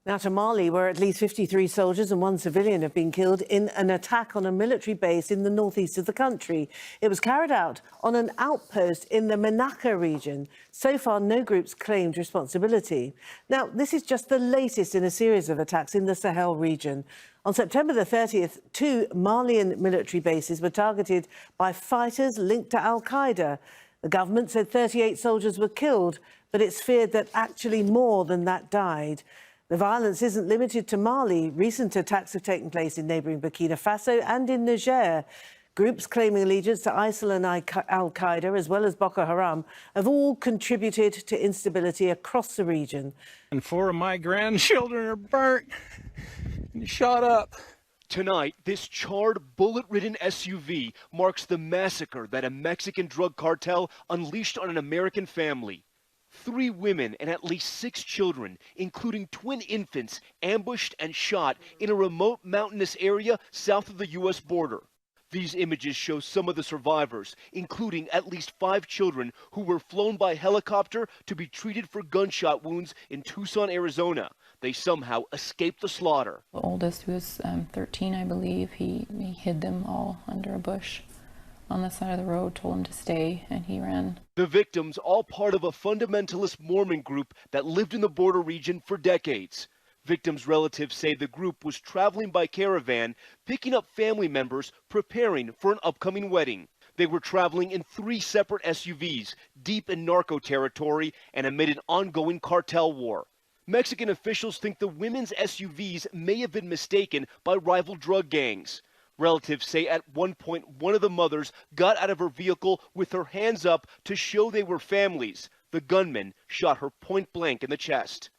Now to Mali, where at least 53 soldiers and one civilian have been killed in an attack on a military base in the northeast of the country. It was carried out on an outpost in the Menaka region. So far, no groups claimed responsibility. Now, this is just the latest in a series of attacks in the Sahel region. On September the 30th, 2 Malian military bases were targeted by fighters linked to al-Qaeda. The government said 38 soldiers were killed, but it's feared that actually more than that died. The violence isn't limited to Mali. Recent attacks have taken place in neighbouring Burkina Faso and in Niger. Groups claiming allegiance to ISIL and al-Qaeda, as well as Boko Haram, have all contributed to instability across the region. And 4 of my grandchildren are burnt and shot up. Tonight, this charred, bullet-ridden SUV marks the massacre that a Mexican drug cartel unleashed on an American family. 3 women and at least 6 children, including twin infants, ambushed and shot in a remote mountainous area south of the U.S. border. These images show some of the survivors, including at least 5 children who were flown by helicopter to be treated for gunshot wounds in Tucson, Arizona. They somehow escaped the slaughter. The oldest, who was 13, I believe, he hid them all under a bush on the side of the road, told him to stay, and he ran. The victims, all part of a fundamentalist Mormon group that lived in the border region for decades. Victims' relatives say the group was traveling by caravan, picking up family members, preparing for an upcoming wedding. They were traveling in 3 separate SUVs, deep in narco territory and amid an ongoing cartel war. Mexican officials think the women's SUVs may have been mistaken by rival drug gangs. Relatives say at one point one of the mothers got out of her vehicle with her hands up to show they were families. The gunman shot her point blank in the chest.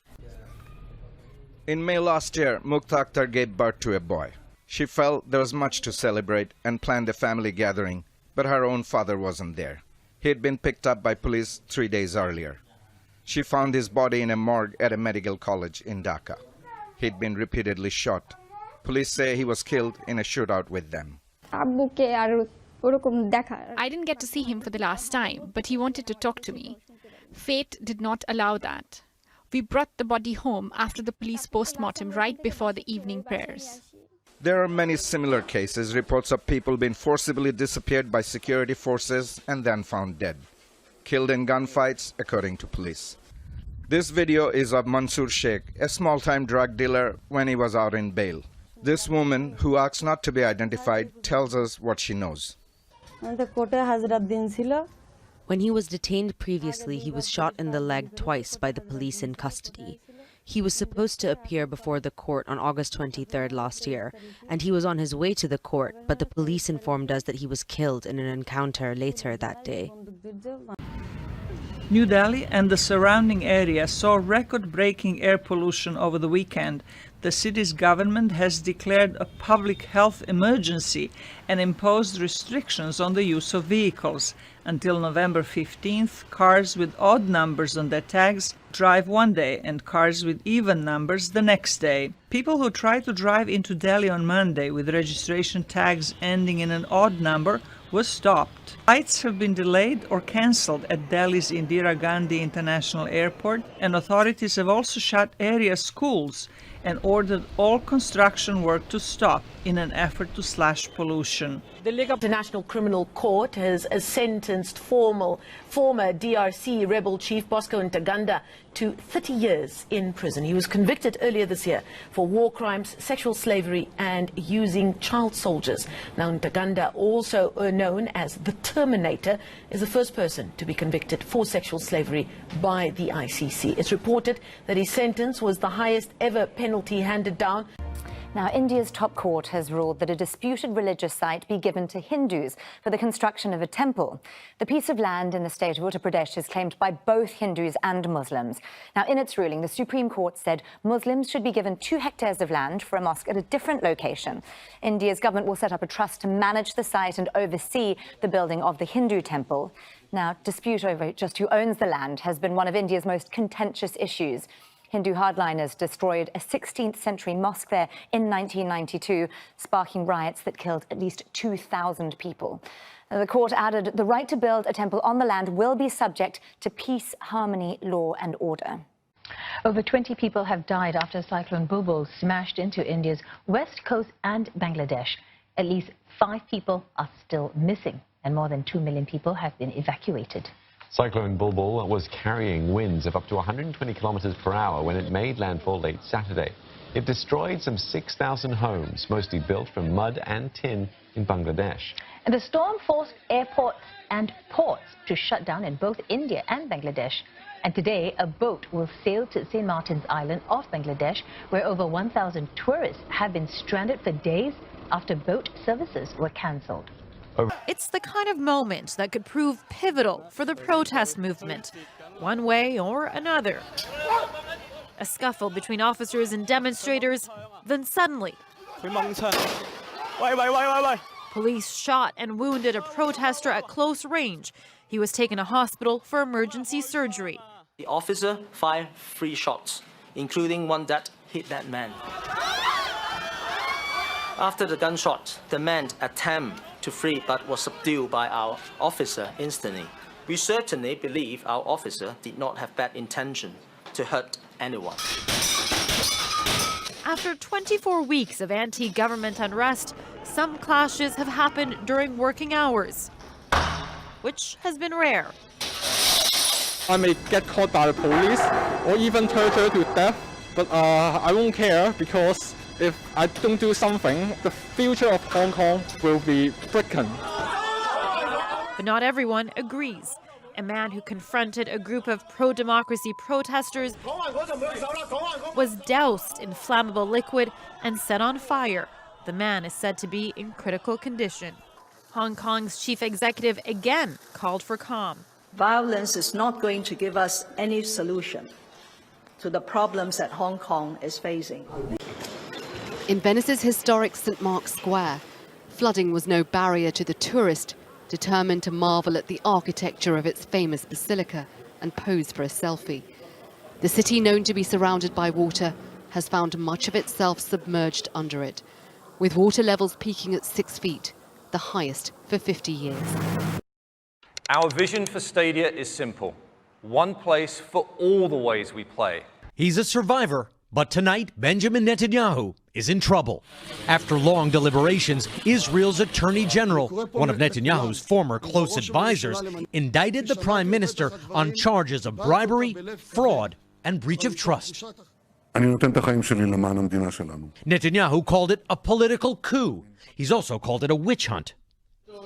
In May last year, Mukhtar Akhtar gave birth to a boy. She felt there was much to celebrate and planned a family gathering, but her own father wasn't there. He had been picked up by police 3 days earlier. She found his body in a morgue at a medical college in Dhaka. He'd been repeatedly shot. Police say he was killed in a shootout with them. I didn't get to see him for the last time, but he wanted to talk to me. Fate did not allow that. We brought the body home after the police post-mortem right before the evening prayers. There are many similar cases, reports of people being forcibly disappeared by security forces and then found dead. Killed in gunfights, according to police. This video is of Mansoor Sheikh, a small-time drug dealer, when he was out in bail. This woman, who asks not to be identified, tells us what she knows. When he was detained previously, he was shot in the leg twice by the police in custody. He was supposed to appear before the court on August 23rd last year, and he was on his way to the court, but the police informed us that he was killed in an encounter later that day. New Delhi and the surrounding area saw record-breaking air pollution over the weekend. The city's government has declared a public health emergency and imposed restrictions on the use of vehicles. Until November 15th, cars with odd numbers on their tags drive one day and cars with even numbers the next day. People who tried to drive into Delhi on Monday with registration tags ending in an odd number were stopped. Flights have been delayed or cancelled at Delhi's Indira Gandhi International Airport, and authorities have also shut area schools and ordered all construction work to stop in an effort to slash pollution. The International Criminal Court has sentenced former DRC rebel chief Bosco Ntaganda to 30 years in prison. He was convicted earlier this year for war crimes, sexual slavery and using child soldiers. Now Ntaganda, also known as the Terminator, is the first person to be convicted for sexual slavery by the ICC. It's reported that his sentence was the highest ever penalty handed down. Now, India's top court has ruled that a disputed religious site be given to Hindus for the construction of a temple. The piece of land in the state of Uttar Pradesh is claimed by both Hindus and Muslims. Now, in its ruling, the Supreme Court said Muslims should be given 2 hectares of land for a mosque at a different location. India's government will set up a trust to manage the site and oversee the building of the Hindu temple. Now, dispute over just who owns the land has been one of India's most contentious issues. Hindu hardliners destroyed a 16th century mosque there in 1992, sparking riots that killed at least 2,000 people. The court added the right to build a temple on the land will be subject to peace, harmony, law and order. Over 20 people have died after Cyclone Bulbul smashed into India's west coast and Bangladesh. At least 5 people are still missing, and more than 2 million people have been evacuated. Cyclone Bulbul was carrying winds of up to 120 kilometers per hour when it made landfall late Saturday. It destroyed some 6,000 homes, mostly built from mud and tin in Bangladesh. And the storm forced airports and ports to shut down in both India and Bangladesh. And today, a boat will sail to St. Martin's Island off Bangladesh, where over 1,000 tourists have been stranded for days after boat services were cancelled. It's the kind of moment that could prove pivotal for the protest movement, one way or another. A scuffle between officers and demonstrators, then suddenly, police shot and wounded a protester at close range. He was taken to hospital for emergency surgery. The officer fired 3 shots, including one that hit that man. After the gunshot, the man attempted to flee but was subdued by our officer instantly. We certainly believe our officer did not have bad intention to hurt anyone. After 24 weeks of anti-government unrest, some clashes have happened during working hours, which has been rare. I may get caught by the police or even tortured to death, but I won't care, because if I don't do something, the future of Hong Kong will be broken. But not everyone agrees. A man who confronted a group of pro-democracy protesters was doused in flammable liquid and set on fire. The man is said to be in critical condition. Hong Kong's chief executive again called for calm. Violence is not going to give us any solution to the problems that Hong Kong is facing. In Venice's historic St. Mark's Square, flooding was no barrier to the tourist determined to marvel at the architecture of its famous basilica and pose for a selfie. The city, known to be surrounded by water, has found much of itself submerged under it, with water levels peaking at 6 feet, the highest for 50 years. Our vision for Stadia is simple: one place for all the ways we play. He's a survivor, but tonight Benjamin Netanyahu is in trouble. After long deliberations, Israel's Attorney General, one of Netanyahu's former close advisors, indicted the prime minister on charges of bribery, fraud, and breach of trust. Netanyahu called it a political coup. He's also called it a witch hunt.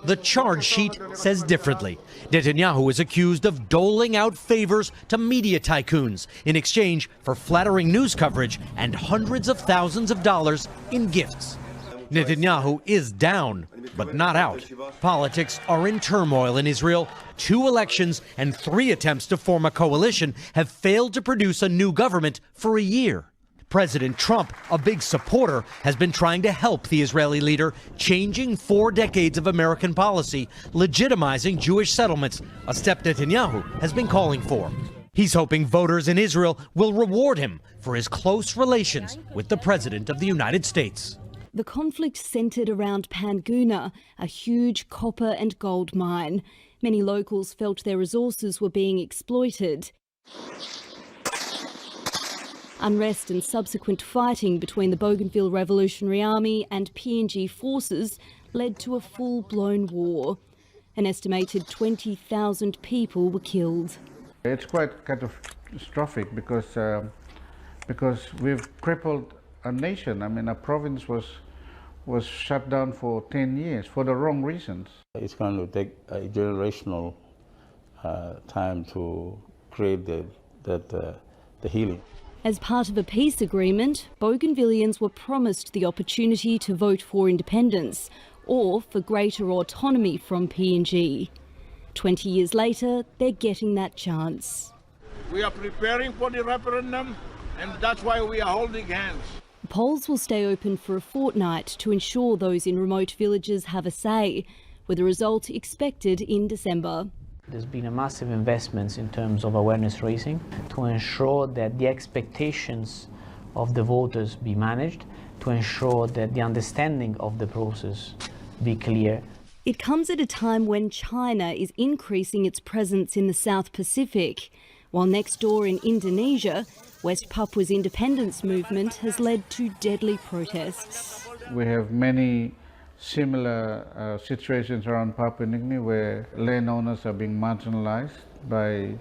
The charge sheet says differently. Netanyahu is accused of doling out favors to media tycoons in exchange for flattering news coverage and hundreds of thousands of dollars in gifts. Netanyahu is down, but not out. Politics are in turmoil in Israel. 2 elections and 3 attempts to form a coalition have failed to produce a new government for a year. President Trump, a big supporter, has been trying to help the Israeli leader, changing 4 decades of American policy, legitimizing Jewish settlements, a step Netanyahu has been calling for. He's hoping voters in Israel will reward him for his close relations with the President of the United States. The conflict centered around Panguna, a huge copper and gold mine. Many locals felt their resources were being exploited. Unrest and subsequent fighting between the Bougainville Revolutionary Army and PNG forces led to a full-blown war. An estimated 20,000 people were killed. It's quite catastrophic because we've crippled a nation. I mean, a province was shut down for 10 years for the wrong reasons. It's going to take a generational time to create the healing. As part of a peace agreement, Bougainvilleans were promised the opportunity to vote for independence or for greater autonomy from PNG. 20 years later, they're getting that chance. We are preparing for the referendum, and that's why we are holding hands. Polls will stay open for a fortnight to ensure those in remote villages have a say, with the result expected in December. There's been a massive investment in terms of awareness raising to ensure that the expectations of the voters be managed, to ensure that the understanding of the process be clear. It comes at a time when China is increasing its presence in the South Pacific. While next door in Indonesia, West Papua's independence movement has led to deadly protests. We have many similar situations around Papua New Guinea where landowners are being marginalized by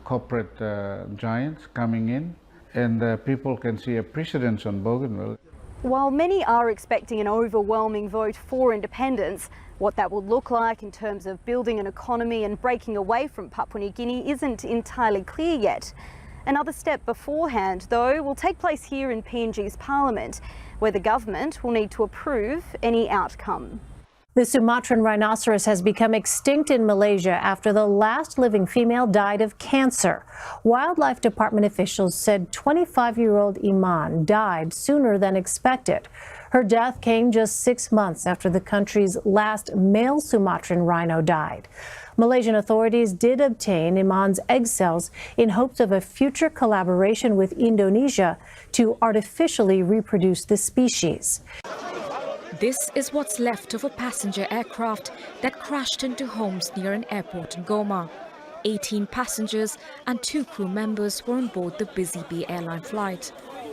corporate giants coming in, and people can see a precedence on Bougainville. While many are expecting an overwhelming vote for independence, what that will look like in terms of building an economy and breaking away from Papua New Guinea isn't entirely clear yet. Another step beforehand, though, will take place here in PNG's parliament, where the government will need to approve any outcome. The Sumatran rhinoceros has become extinct in Malaysia after the last living female died of cancer. Wildlife Department officials said 25-year-old Iman died sooner than expected. Her death came just 6 months after the country's last male Sumatran rhino died. Malaysian authorities did obtain Iman's egg cells in hopes of a future collaboration with Indonesia to artificially reproduce the species. This is what's left of a passenger aircraft that crashed into homes near an airport in Goma. 18 passengers and 2 crew members were on board the Busy Bee airline flight.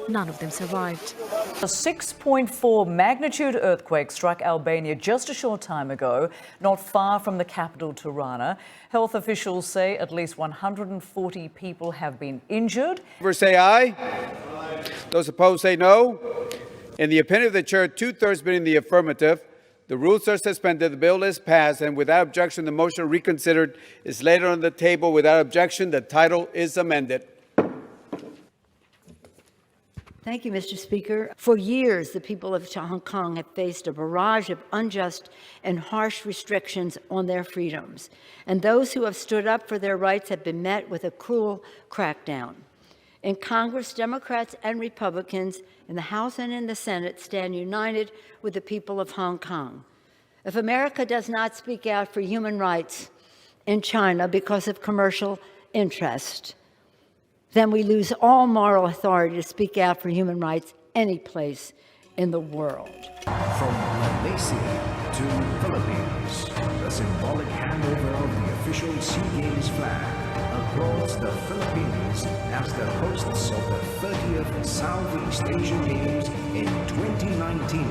None of them survived. A 6.4 magnitude earthquake struck Albania just a short time ago, not far from the capital, Tirana. Health officials say at least 140 people have been injured. Say aye. Those opposed say no. In the opinion of the chair, 2/3 being in the affirmative, the rules are suspended, the bill is passed, and without objection, the motion reconsidered is laid on the table. Without objection, the title is amended. Thank you, Mr. Speaker. For years, the people of Hong Kong have faced a barrage of unjust and harsh restrictions on their freedoms, and those who have stood up for their rights have been met with a cruel crackdown. In Congress, Democrats and Republicans in the House and in the Senate stand united with the people of Hong Kong. If America does not speak out for human rights in China because of commercial interest, then we lose all moral authority to speak out for human rights any place in the world. From Malaysia to Philippines, the symbolic handover of the official SEA Games flag across the Philippines as the hosts of the 30th Southeast Asian Games in 2019.